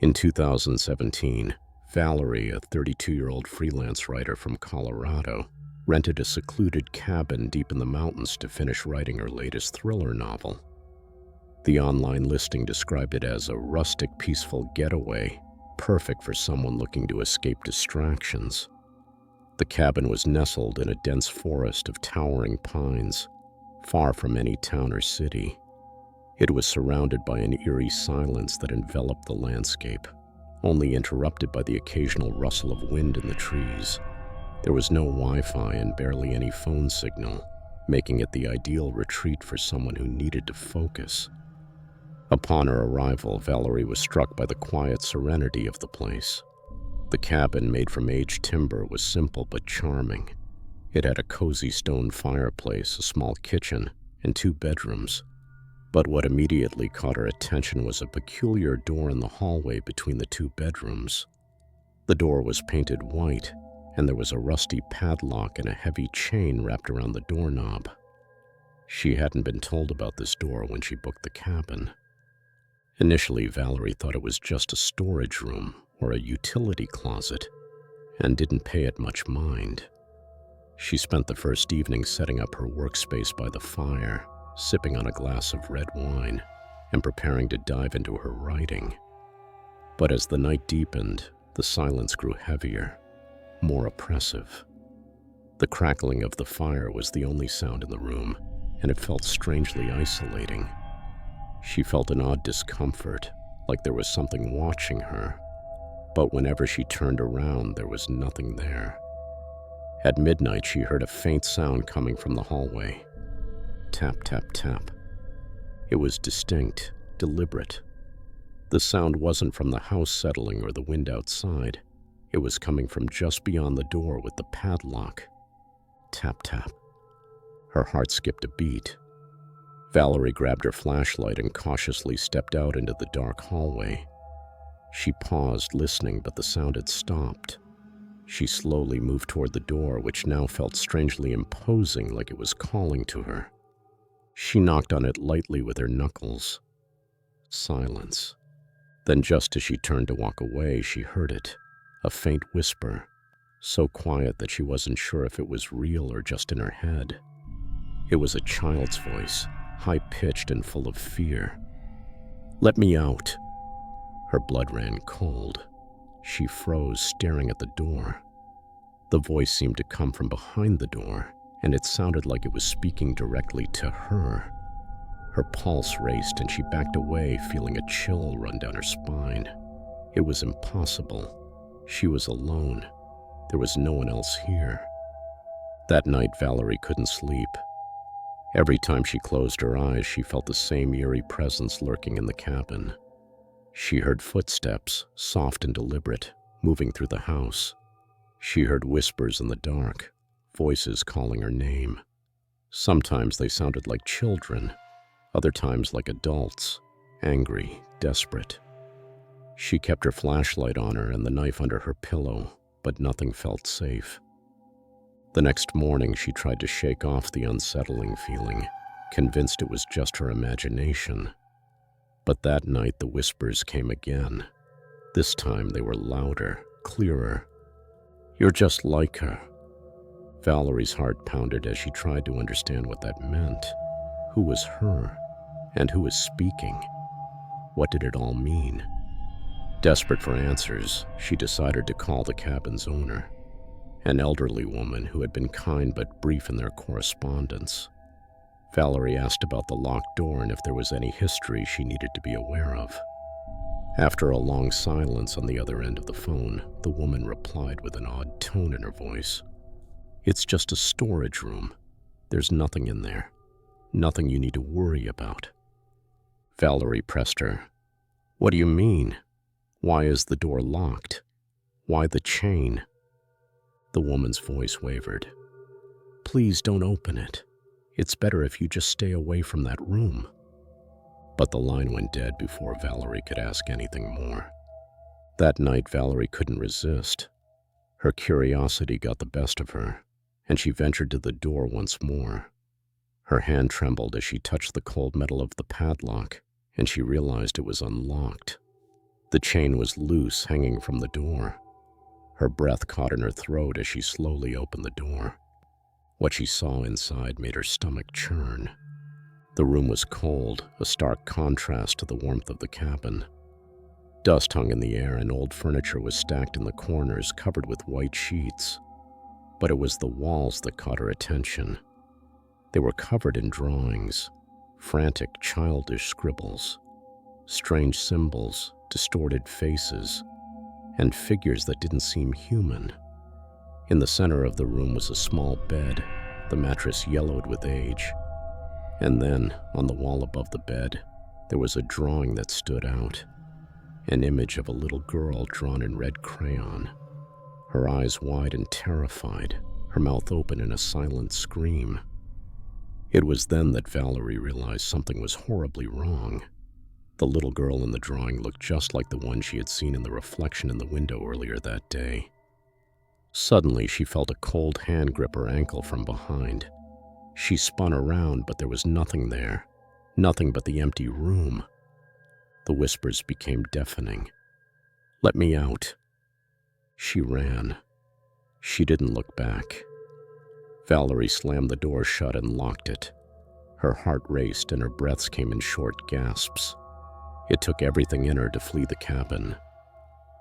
In 2017, Valerie, a 32-year-old freelance writer from Colorado, rented a secluded cabin deep in the mountains to finish writing her latest thriller novel. The online listing described it as a rustic, peaceful getaway, perfect for someone looking to escape distractions. The cabin was nestled in a dense forest of towering pines, far from any town or city. It was surrounded by an eerie silence that enveloped the landscape, only interrupted by the occasional rustle of wind in the trees. There was no Wi-Fi and barely any phone signal, making it the ideal retreat for someone who needed to focus. Upon her arrival, Valerie was struck by the quiet serenity of the place. The cabin, made from aged timber, was simple but charming. It had a cozy stone fireplace, a small kitchen, and 2 bedrooms. But what immediately caught her attention was a peculiar door in the hallway between the 2 bedrooms. The door was painted white, and there was a rusty padlock and a heavy chain wrapped around the doorknob. She hadn't been told about this door when she booked the cabin. Initially, Valerie thought it was just a storage room or a utility closet, and didn't pay it much mind. She spent the first evening setting up her workspace by the fire, sipping on a glass of red wine, and preparing to dive into her writing. But as the night deepened, the silence grew heavier, more oppressive. The crackling of the fire was the only sound in the room, and it felt strangely isolating. She felt an odd discomfort, like there was something watching her. But whenever she turned around, there was nothing there. At midnight, she heard a faint sound coming from the hallway. Tap, tap, tap. It was distinct, deliberate. The sound wasn't from the house settling or the wind outside. It was coming from just beyond the door with the padlock. Tap, tap. Her heart skipped a beat. Valerie grabbed her flashlight and cautiously stepped out into the dark hallway. She paused, listening, but the sound had stopped. She slowly moved toward the door, which now felt strangely imposing, like it was calling to her. She knocked on it lightly with her knuckles. Silence. Then just as she turned to walk away, she heard it, a faint whisper, so quiet that she wasn't sure if it was real or just in her head. It was a child's voice, high-pitched and full of fear. "Let me out." Her blood ran cold. She froze, staring at the door. The voice seemed to come from behind the door, and it sounded like it was speaking directly to her. Her pulse raced, and she backed away, feeling a chill run down her spine. It was impossible. She was alone. There was no one else here. That night, Valerie couldn't sleep. Every time she closed her eyes, she felt the same eerie presence lurking in the cabin. She heard footsteps, soft and deliberate, moving through the house. She heard whispers in the dark, voices calling her name. Sometimes they sounded like children, other times like adults, angry, desperate. She kept her flashlight on her and the knife under her pillow, but nothing felt safe. The next morning, she tried to shake off the unsettling feeling, convinced it was just her imagination. But that night, the whispers came again. This time, they were louder, clearer. "You're just like her." Valerie's heart pounded as she tried to understand what that meant. Who was her? And who was speaking? What did it all mean? Desperate for answers, she decided to call the cabin's owner, an elderly woman who had been kind but brief in their correspondence. Valerie asked about the locked door and if there was any history she needed to be aware of. After a long silence on the other end of the phone, the woman replied with an odd tone in her voice. "It's just a storage room. There's nothing in there. Nothing you need to worry about." Valerie pressed her. "What do you mean? Why is the door locked? Why the chain?" The woman's voice wavered. "Please don't open it. It's better if you just stay away from that room." But the line went dead before Valerie could ask anything more. That night, Valerie couldn't resist. Her curiosity got the best of her, and she ventured to the door once more. Her hand trembled as she touched the cold metal of the padlock, and she realized it was unlocked. The chain was loose, hanging from the door. Her breath caught in her throat as she slowly opened the door. What she saw inside made her stomach churn. The room was cold, a stark contrast to the warmth of the cabin. Dust hung in the air and old furniture was stacked in the corners, covered with white sheets. But it was the walls that caught her attention. They were covered in drawings, frantic, childish scribbles, strange symbols, distorted faces, and figures that didn't seem human. In the center of the room was a small bed, the mattress yellowed with age. And then, on the wall above the bed, there was a drawing that stood out. An image of a little girl drawn in red crayon. Her eyes wide and terrified, her mouth open in a silent scream. It was then that Valerie realized something was horribly wrong. The little girl in the drawing looked just like the one she had seen in the reflection in the window earlier that day. Suddenly, she felt a cold hand grip her ankle from behind. She spun around, but there was nothing there. Nothing but the empty room. The whispers became deafening. "Let me out." She ran. She didn't look back. Valerie slammed the door shut and locked it. Her heart raced and her breaths came in short gasps. It took everything in her to flee the cabin.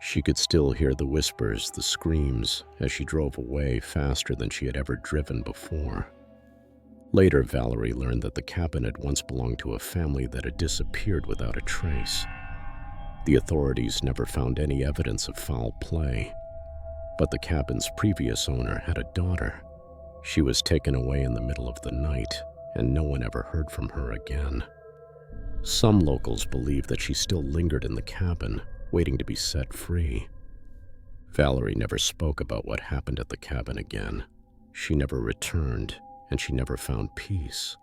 She could still hear the whispers, the screams, as she drove away faster than she had ever driven before. Later, Valerie learned that the cabin had once belonged to a family that had disappeared without a trace. The authorities never found any evidence of foul play, but the cabin's previous owner had a daughter. She was taken away in the middle of the night, and no one ever heard from her again. Some locals believe that she still lingered in the cabin, waiting to be set free. Valerie never spoke about what happened at the cabin again. She never returned, and she never found peace.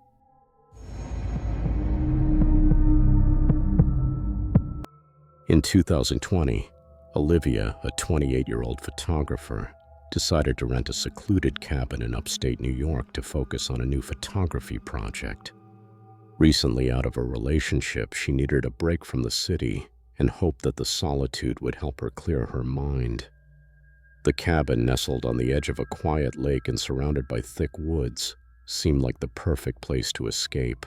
In 2020, Olivia, a 28-year-old photographer, decided to rent a secluded cabin in upstate New York to focus on a new photography project. Recently out of a relationship, she needed a break from the city and hoped that the solitude would help her clear her mind. The cabin, nestled on the edge of a quiet lake and surrounded by thick woods, seemed like the perfect place to escape.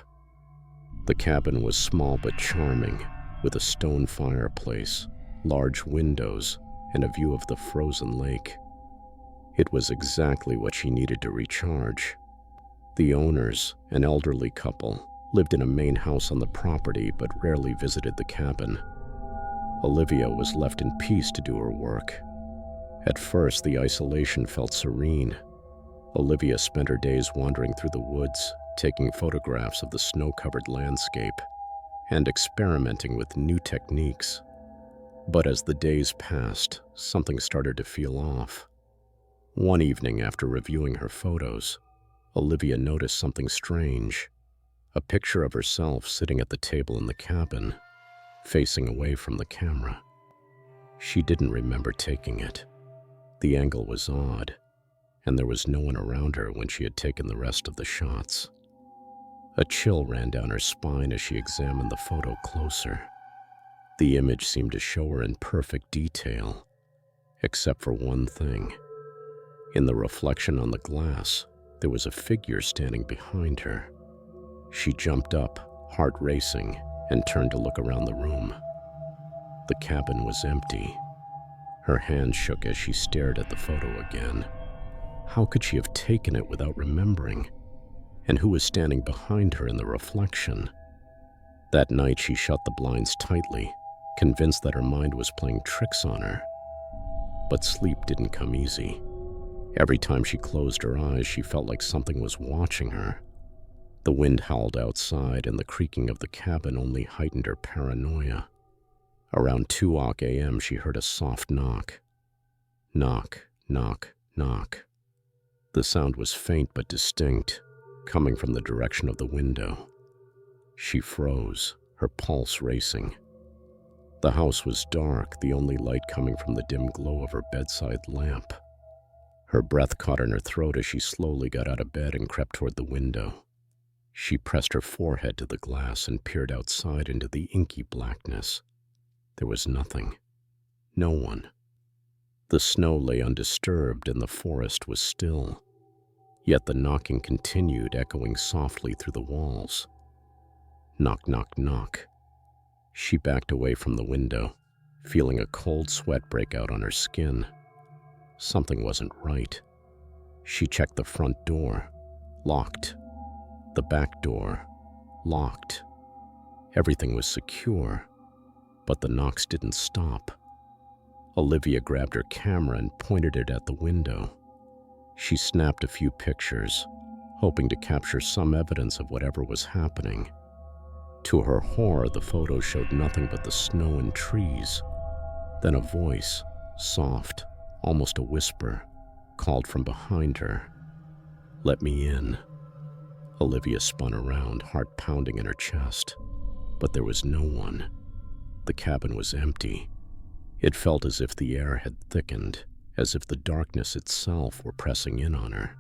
The cabin was small but charming, with a stone fireplace, large windows, and a view of the frozen lake. It was exactly what she needed to recharge. The owners, an elderly couple, lived in a main house on the property but rarely visited the cabin. Olivia was left in peace to do her work. At first, the isolation felt serene. Olivia spent her days wandering through the woods, taking photographs of the snow-covered landscape, and experimenting with new techniques. But as the days passed, something started to feel off. One evening, after reviewing her photos, Olivia noticed something strange. A picture of herself sitting at the table in the cabin, facing away from the camera. She didn't remember taking it. The angle was odd, and there was no one around her when she had taken the rest of the shots. A chill ran down her spine as she examined the photo closer. The image seemed to show her in perfect detail, except for one thing. In the reflection on the glass, there was a figure standing behind her. She jumped up, heart racing, and turned to look around the room. The cabin was empty. Her hand shook as she stared at the photo again. How could she have taken it without remembering? And who was standing behind her in the reflection? That night, she shut the blinds tightly, convinced that her mind was playing tricks on her. But sleep didn't come easy. Every time she closed her eyes, she felt like something was watching her. The wind howled outside, and the creaking of the cabin only heightened her paranoia. Around 2 a.m., she heard a soft knock. Knock, knock, knock. The sound was faint but distinct, coming from the direction of the window. She froze, her pulse racing. The house was dark, the only light coming from the dim glow of her bedside lamp. Her breath caught in her throat as she slowly got out of bed and crept toward the window. She pressed her forehead to the glass and peered outside into the inky blackness. There was nothing. No one. The snow lay undisturbed and the forest was still. Yet the knocking continued, echoing softly through the walls. Knock, knock, knock. She backed away from the window, feeling a cold sweat break out on her skin. Something wasn't right. She checked the front door. Locked. The back door. Locked. Everything was secure, but the knocks didn't stop. Olivia grabbed her camera and pointed it at the window. She snapped a few pictures, hoping to capture some evidence of whatever was happening. To her horror, the photos showed nothing but the snow and trees. Then a voice, soft, almost a whisper, called from behind her. "Let me in." Olivia spun around, heart pounding in her chest. But there was no one. The cabin was empty. It felt as if the air had thickened, as if the darkness itself were pressing in on her.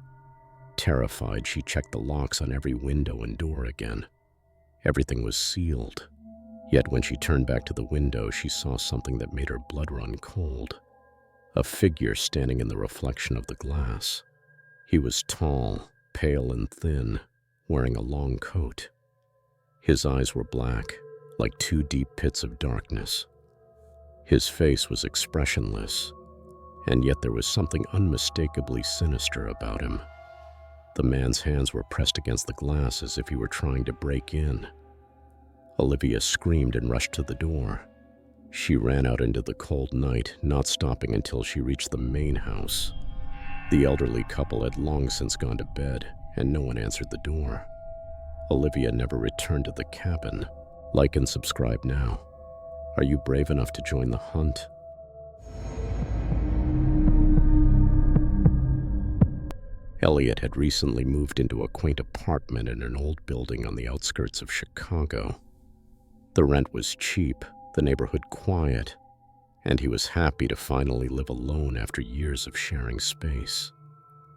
Terrified, she checked the locks on every window and door again. Everything was sealed. Yet when she turned back to the window, she saw something that made her blood run cold. A figure standing in the reflection of the glass. He was tall, pale and thin, wearing a long coat. His eyes were black, like two deep pits of darkness. His face was expressionless, and yet there was something unmistakably sinister about him. The man's hands were pressed against the glass as if he were trying to break in. Olivia screamed and rushed to the door. She ran out into the cold night, not stopping until she reached the main house. The elderly couple had long since gone to bed, and no one answered the door. Olivia never returned to the cabin. Like and subscribe now. Are you brave enough to join the hunt? Elliot had recently moved into a quaint apartment in an old building on the outskirts of Chicago. The rent was cheap, the neighborhood quiet, and he was happy to finally live alone after years of sharing space.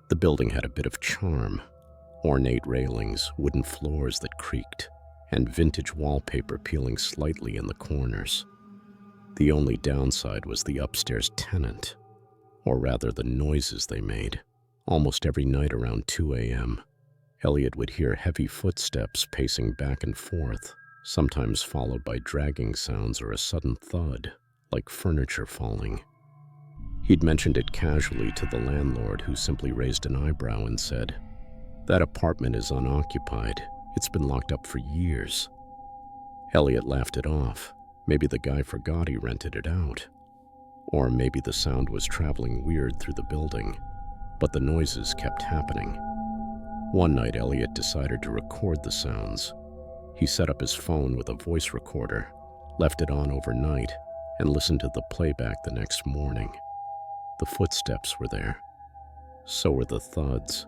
The building had a bit of charm. Ornate railings, wooden floors that creaked, and vintage wallpaper peeling slightly in the corners. The only downside was the upstairs tenant, or rather the noises they made. Almost every night around 2 a.m., Elliot would hear heavy footsteps pacing back and forth, sometimes followed by dragging sounds or a sudden thud, like furniture falling. He'd mentioned it casually to the landlord, who simply raised an eyebrow and said, "That apartment is unoccupied. It's been locked up for years." Elliot laughed it off. Maybe the guy forgot he rented it out. Or maybe the sound was traveling weird through the building. But the noises kept happening. One night, Elliot decided to record the sounds. He set up his phone with a voice recorder, left it on overnight, and listened to the playback the next morning. The footsteps were there. So were the thuds.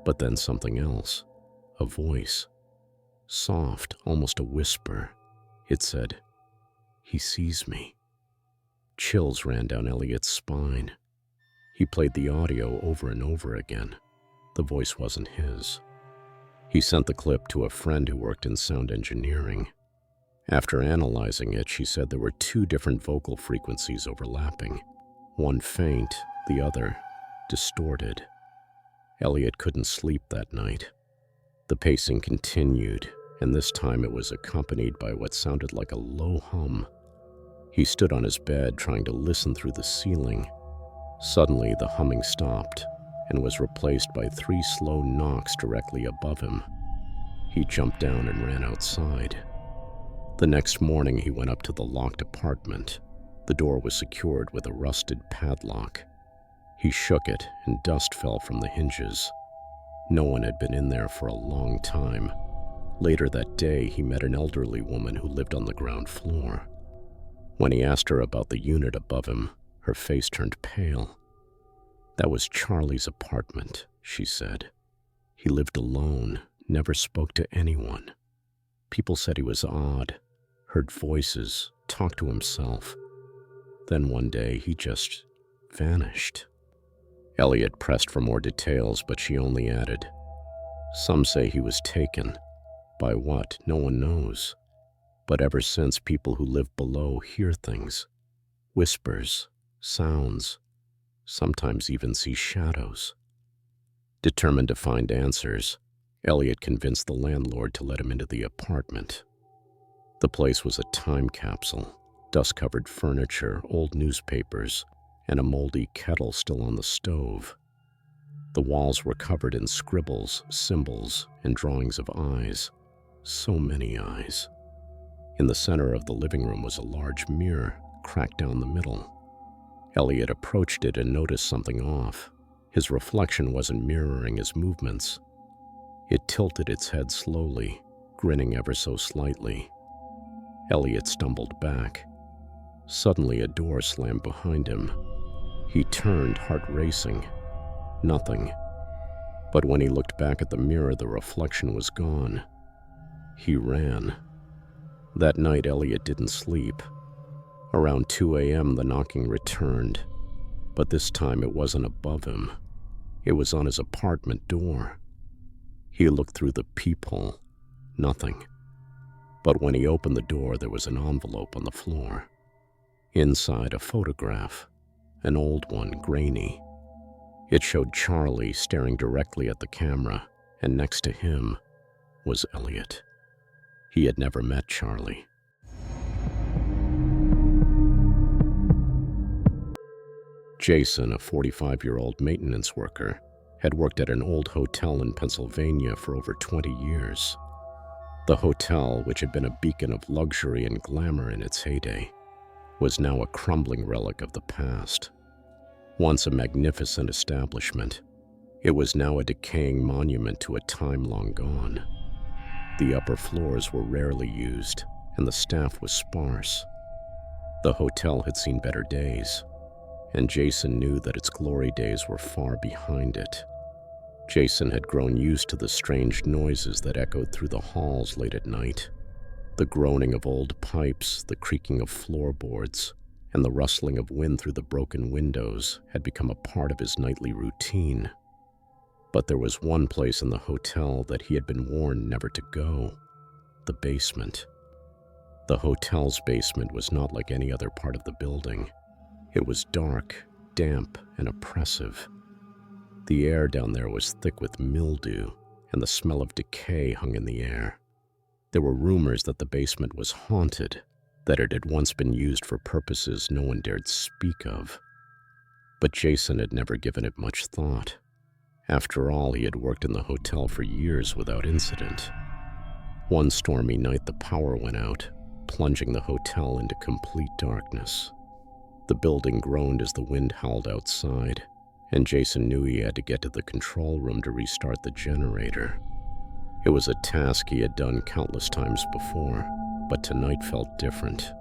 But then something else. A voice. Soft, almost a whisper. It said, "He sees me." Chills ran down Elliot's spine. He played the audio over and over again. The voice wasn't his. He sent the clip to a friend who worked in sound engineering. After analyzing it, she said there were two different vocal frequencies overlapping. One faint, the other distorted. Elliot couldn't sleep that night. The pacing continued, and this time it was accompanied by what sounded like a low hum. He stood on his bed trying to listen through the ceiling. Suddenly, the humming stopped and was replaced by 3 slow knocks directly above him. He jumped down and ran outside. The next morning, he went up to the locked apartment. The door was secured with a rusted padlock. He shook it, and dust fell from the hinges. No one had been in there for a long time. Later that day, he met an elderly woman who lived on the ground floor. When he asked her about the unit above him, her face turned pale. "That was Charlie's apartment," she said. "He lived alone, never spoke to anyone. People said he was odd, heard voices, talked to himself. Then one day, he just vanished." Elliot pressed for more details, but she only added, "Some say he was taken. By what, no one knows. But ever since, people who live below hear things, whispers, sounds, sometimes even see shadows. Determined to find answers, Elliot convinced the landlord to let him into the apartment. The place was a time capsule, dust-covered furniture, old newspapers, and a moldy kettle still on the stove. The walls were covered in scribbles, symbols, and drawings of eyes. So many eyes. In the center of the living room was a large mirror, cracked down the middle. Elliot approached it and noticed something off. His reflection wasn't mirroring his movements. It tilted its head slowly, grinning ever so slightly. Elliot stumbled back. Suddenly, a door slammed behind him. He turned, heart racing. Nothing. But when he looked back at the mirror, the reflection was gone. He ran. That night, Elliot didn't sleep. Around 2 a.m., the knocking returned. But this time, it wasn't above him. It was on his apartment door. He looked through the peephole. Nothing. But when he opened the door, there was an envelope on the floor. Inside, a photograph. An old one, grainy. It showed Charlie staring directly at the camera, and next to him was Elliot. He had never met Charlie. Jason, a 45-year-old maintenance worker, had worked at an old hotel in Pennsylvania for over 20 years. The hotel, which had been a beacon of luxury and glamour in its heyday, was now a crumbling relic of the past. Once a magnificent establishment, it was now a decaying monument to a time long gone. The upper floors were rarely used, and the staff was sparse. The hotel had seen better days, and Jason knew that its glory days were far behind it. Jason had grown used to the strange noises that echoed through the halls late at night. The groaning of old pipes, the creaking of floorboards, and the rustling of wind through the broken windows had become a part of his nightly routine. But there was one place in the hotel that he had been warned never to go: the basement. The hotel's basement was not like any other part of the building. It was dark, damp, and oppressive. The air down there was thick with mildew, and the smell of decay hung in the air. There were rumors that the basement was haunted, that it had once been used for purposes no one dared speak of. But Jason had never given it much thought. After all, he had worked in the hotel for years without incident. One stormy night, the power went out, plunging the hotel into complete darkness. The building groaned as the wind howled outside, and Jason knew he had to get to the control room to restart the generator. It was a task he had done countless times before, but tonight felt different.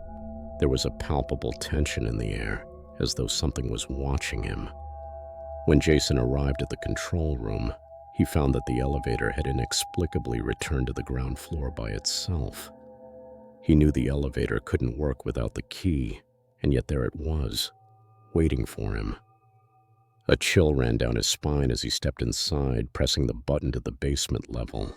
There was a palpable tension in the air, as though something was watching him. When Jason arrived at the control room, he found that the elevator had inexplicably returned to the ground floor by itself. He knew the elevator couldn't work without the key, and yet there it was, waiting for him. A chill ran down his spine as he stepped inside, pressing the button to the basement level.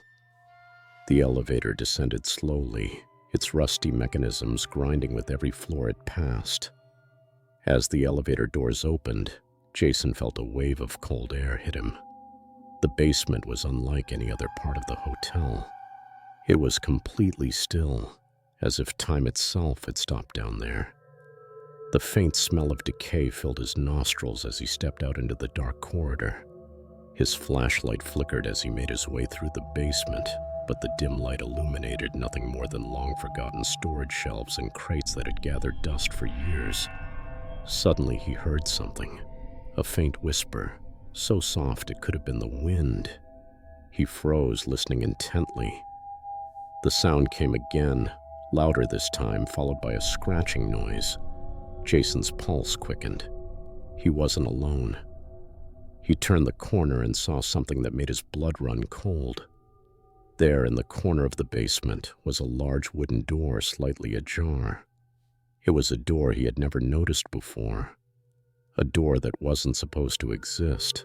The elevator descended slowly, its rusty mechanisms grinding with every floor it passed. As the elevator doors opened, Jason felt a wave of cold air hit him. The basement was unlike any other part of the hotel. It was completely still, as if time itself had stopped down there. The faint smell of decay filled his nostrils as he stepped out into the dark corridor. His flashlight flickered as he made his way through the basement, but the dim light illuminated nothing more than long-forgotten storage shelves and crates that had gathered dust for years. Suddenly he heard something, a faint whisper, so soft it could have been the wind. He froze, listening intently. The sound came again, louder this time, followed by a scratching noise. Jason's pulse quickened. He wasn't alone. He turned the corner and saw something that made his blood run cold. There, in the corner of the basement, was a large wooden door slightly ajar. It was a door he had never noticed before. A door that wasn't supposed to exist.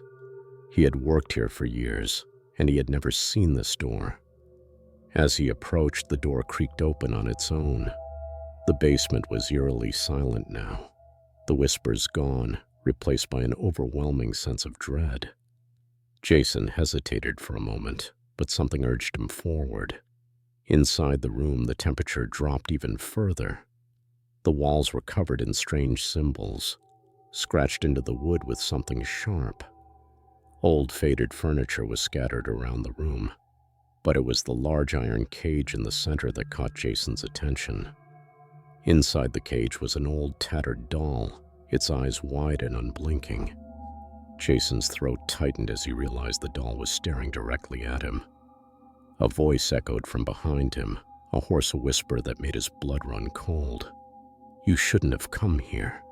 He had worked here for years, and he had never seen this door. As he approached, the door creaked open on its own. The basement was eerily silent now, the whispers gone, replaced by an overwhelming sense of dread. Jason hesitated for a moment, but something urged him forward. Inside the room, the temperature dropped even further. The walls were covered in strange symbols, scratched into the wood with something sharp. Old faded furniture was scattered around the room, but it was the large iron cage in the center that caught Jason's attention. Inside the cage was an old tattered doll, its eyes wide and unblinking. Jason's throat tightened as he realized the doll was staring directly at him. A voice echoed from behind him, a hoarse whisper that made his blood run cold. "You shouldn't have come here."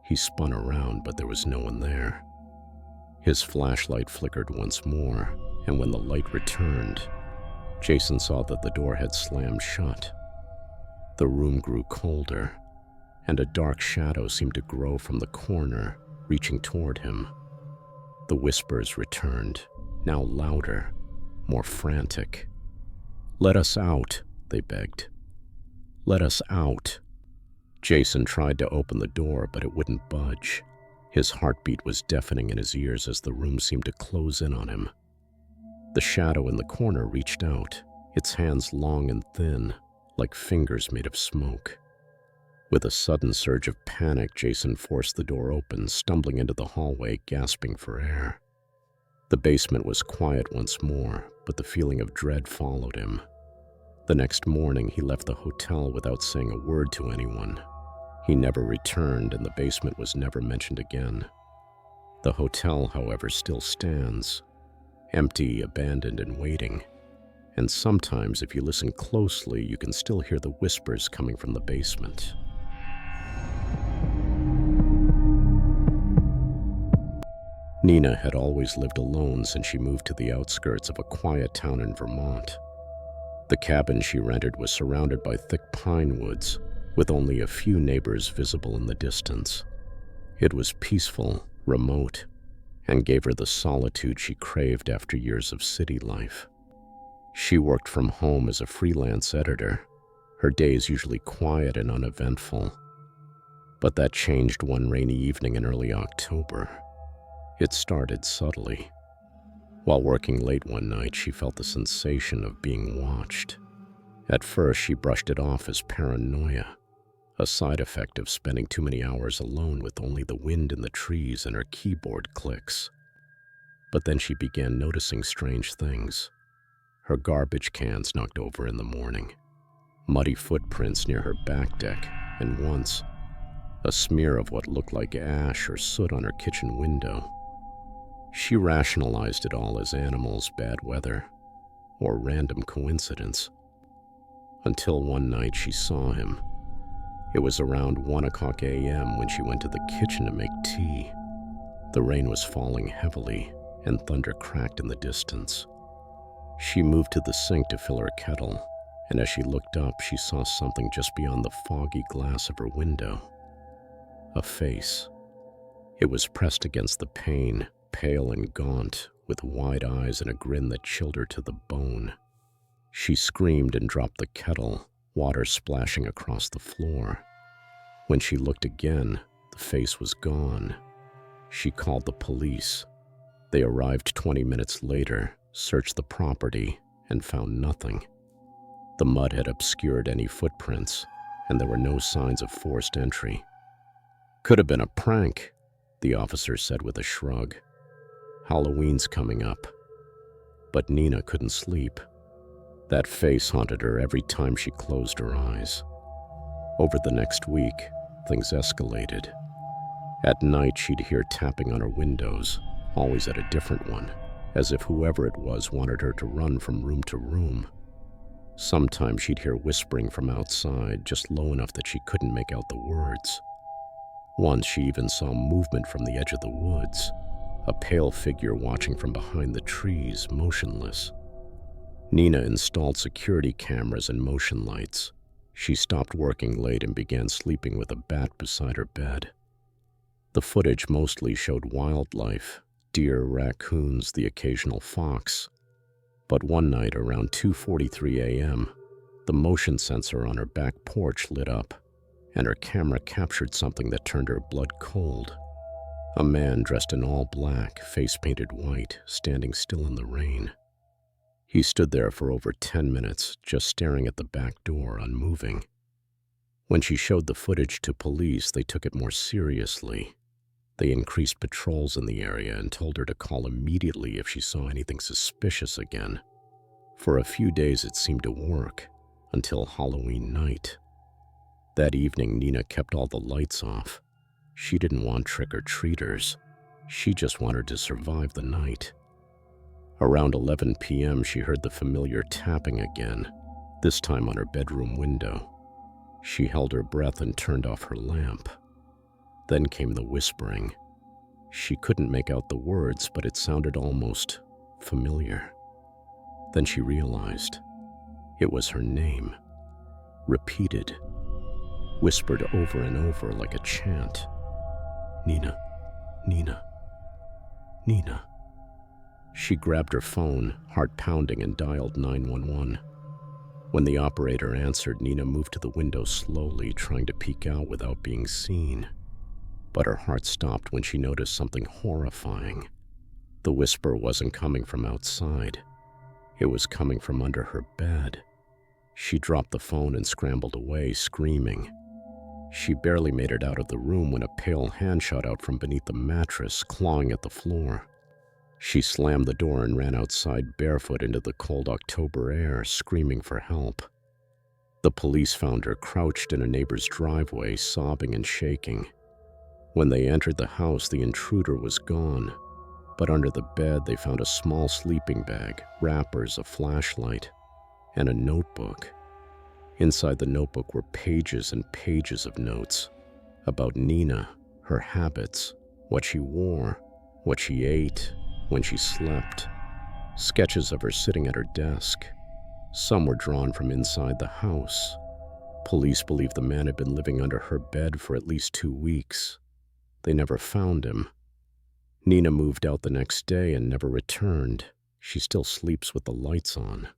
He spun around, but there was no one there. His flashlight flickered once more, and when the light returned, Jason saw that the door had slammed shut. The room grew colder, and a dark shadow seemed to grow from the corner, reaching toward him. The whispers returned, now louder, more frantic. "Let us out," they begged. "Let us out." Jason tried to open the door, but it wouldn't budge. His heartbeat was deafening in his ears as the room seemed to close in on him. The shadow in the corner reached out, its hands long and thin, like fingers made of smoke. With a sudden surge of panic, Jason forced the door open, stumbling into the hallway, gasping for air. The basement was quiet once more, but the feeling of dread followed him. The next morning, he left the hotel without saying a word to anyone. He never returned, and the basement was never mentioned again. The hotel, however, still stands, empty, abandoned, and waiting. And sometimes, if you listen closely, you can still hear the whispers coming from the basement. Nina had always lived alone since she moved to the outskirts of a quiet town in Vermont. The cabin she rented was surrounded by thick pine woods, with only a few neighbors visible in the distance. It was peaceful, remote, and gave her the solitude she craved after years of city life. She worked from home as a freelance editor, her days usually quiet and uneventful. But that changed one rainy evening in early October. It started subtly. While working late one night, she felt the sensation of being watched. At first, she brushed it off as paranoia, a side effect of spending too many hours alone with only the wind in the trees and her keyboard clicks. But then she began noticing strange things. Her garbage cans knocked over in the morning, muddy footprints near her back deck, and once, a smear of what looked like ash or soot on her kitchen window. She rationalized it all as animals, bad weather, or random coincidence. Until one night she saw him. It was around 1:00 a.m. when she went to the kitchen to make tea. The rain was falling heavily, and thunder cracked in the distance. She moved to the sink to fill her kettle, and as she looked up, she saw something just beyond the foggy glass of her window. A face. It was pressed against the pane, pale and gaunt, with wide eyes and a grin that chilled her to the bone. She screamed and dropped the kettle, water splashing across the floor. When she looked again, the face was gone. She called the police. They arrived 20 minutes later, searched the property, and found nothing. The mud had obscured any footprints, and there were no signs of forced entry. "Could have been a prank," the officer said with a shrug. "Halloween's coming up." But Nina couldn't sleep. That face haunted her every time she closed her eyes. Over the next week, things escalated. At night, she'd hear tapping on her windows, always at a different one, as if whoever it was wanted her to run from room to room. Sometimes she'd hear whispering from outside, just low enough that she couldn't make out the words. Once she even saw movement from the edge of the woods, a pale figure watching from behind the trees, motionless. Nina installed security cameras and motion lights. She stopped working late and began sleeping with a bat beside her bed. The footage mostly showed wildlife, deer, raccoons, the occasional fox. But one night around 2:43 a.m., the motion sensor on her back porch lit up, and her camera captured something that turned her blood cold. A man dressed in all black, face painted white, standing still in the rain. He stood there for over 10 minutes, just staring at the back door, unmoving. When she showed the footage to police, they took it more seriously. They increased patrols in the area and told her to call immediately if she saw anything suspicious again. For a few days it seemed to work, until Halloween night. That evening, Nina kept all the lights off. She didn't want trick-or-treaters. She just wanted to survive the night. Around 11 p.m., she heard the familiar tapping again, this time on her bedroom window. She held her breath and turned off her lamp. Then came the whispering. She couldn't make out the words, but it sounded almost familiar. Then she realized it was her name, repeated, whispered over and over like a chant. Nina, Nina, Nina. She grabbed her phone, heart pounding, and dialed 911. When the operator answered, Nina moved to the window slowly, trying to peek out without being seen. But her heart stopped when she noticed something horrifying. The whisper wasn't coming from outside. It was coming from under her bed. She dropped the phone and scrambled away, screaming. She barely made it out of the room when a pale hand shot out from beneath the mattress, clawing at the floor. She slammed the door and ran outside barefoot into the cold October air, screaming for help. The police found her crouched in a neighbor's driveway, sobbing and shaking. When they entered the house, the intruder was gone, but under the bed they found a small sleeping bag, wrappers, a flashlight, and a notebook. Inside the notebook were pages and pages of notes about Nina, her habits, what she wore, what she ate, when she slept, sketches of her sitting at her desk. Some were drawn from inside the house. Police believe the man had been living under her bed for at least 2 weeks. They never found him. Nina moved out the next day and never returned. She still sleeps with the lights on.